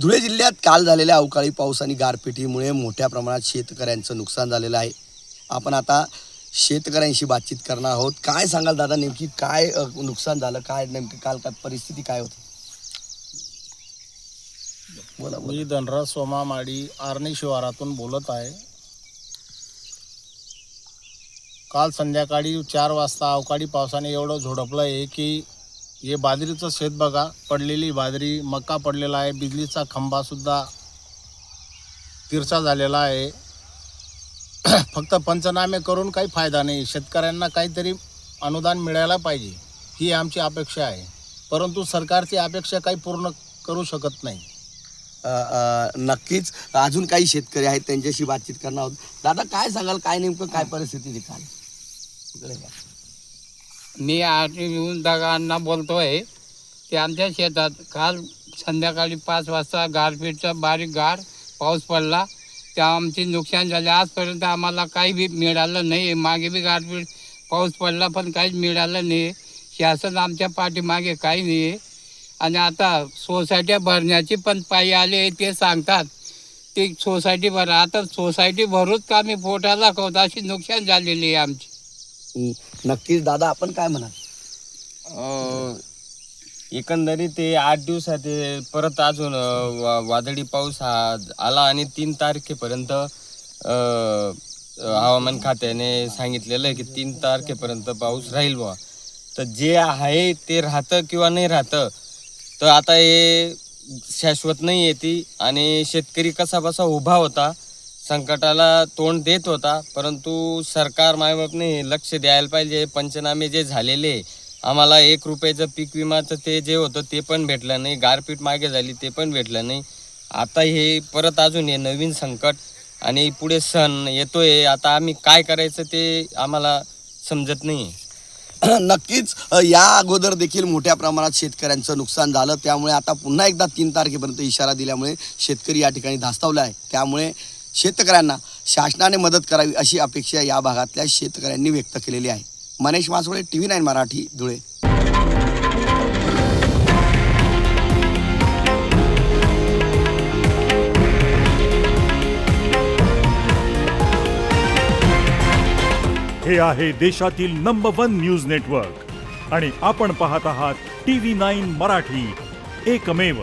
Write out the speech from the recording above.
धुळे जिल्ह्यात काल झालेल्या अवकाळी पाऊस आणि गारपिटीमुळे मोठ्या प्रमाणात शेतकऱ्यांचं नुकसान झालेलं आहे. आपण आता शेतकऱ्यांशी बातचीत करणार आहोत. काय सांगाल दादा, नेमकी काय नुकसान झालं, काय नेमकी काल काय परिस्थिती काय होती? बोला मी धनराज सोमा माडी आर्णी शिवारातून बोलत आहे. काल संध्याकाळी 4 वाजता अवकाळी पावसाने एवढं झोडपलं आहे की हे बाजरीचं शेत बघा, पडलेली बाजरी, मका पडलेला आहे, बिजलीचा खंबासुद्धा तिरछा झालेला आहे. फक्त पंचनामे करून काही फायदा नाही. शेतकऱ्यांना काहीतरी अनुदान मिळायला पाहिजे ही आमची अपेक्षा आहे, परंतु सरकारची अपेक्षा काही पूर्ण करू शकत नाही. नक्कीच अजून काही शेतकरी आहेत, त्यांच्याशी बातचीत करणार आहोत. दादा, काय सांगाल, काय नेमकं काय परिस्थिती आहे काल? इकडे या. मी येऊन दागांना बोलतोय की आमच्या शेतात काल संध्याकाळी 5 वाजता गारपीटचा बारीक गार पाऊस पडला, त्या आमची नुकसान झाले. आजपर्यंत आम्हाला काही बी मिळालं नाही. मागे बी गारपीट पाऊस पडला पण काहीच मिळालं नाही. शासन आमच्या पाठीमागे काही नाही. आणि आता सोसायट्या भरण्याची पण पायी आले ते सांगतात ते सोसायटी भरा. आता सोसायटी भरूच का मी पोटाला खावत अशी नुकसान झालेली आहे आमची. नक्कीच दादा, आपण काय म्हणाल? एकंदरीत ते 8 दिवसात परत अजून वादळी पाऊस हा आला आणि 3 तारखेपर्यंत हवामान खात्याने सांगितलेलं आहे की 3 तारखेपर्यंत पाऊस राहील बुवा. तर जे आहे ते राहतं किंवा नाही राहतं, तर आता हे शाश्वत नाही आहे ती. आणि शेतकरी कसा बसा उभा होता, संकटाला तोंड देत होता, परंतु सरकार मायबापने लक्ष द्यायला पाहिजे. पंचनामे जे झालेले, आम्हाला 1 रुपयाचं पीक विमाचं ते जे होतं ते पण भेटलं नाही. गारपीट मागे झाली ते पण भेटलं नाही. आता हे परत अजून हे नवीन संकट आणि पुढे सण येतोय. आता आम्ही काय करायचं ते आम्हाला समजत नाही. नक्कीच या अगोदर देखील मोठ्या प्रमाणात शेतकऱ्यांचं नुकसान झालं. त्यामुळे आता पुन्हा एकदा 3 तारखेपर्यंत इशारा दिल्यामुळे शेतकरी या ठिकाणी धास्तावला आहे. त्यामुळे शेतकऱ्यांना शासनाने मदत करावी अशी अपेक्षा या भागातल्या शेतकऱ्यांनी व्यक्त केलेली आहे. मनीष मासोळे, TV9 मराठी, धुळे. हे आहे देशातील नंबर 1 न्यूज नेटवर्क आणि आपण पाहत आहात TV9 मराठी, एकमेव.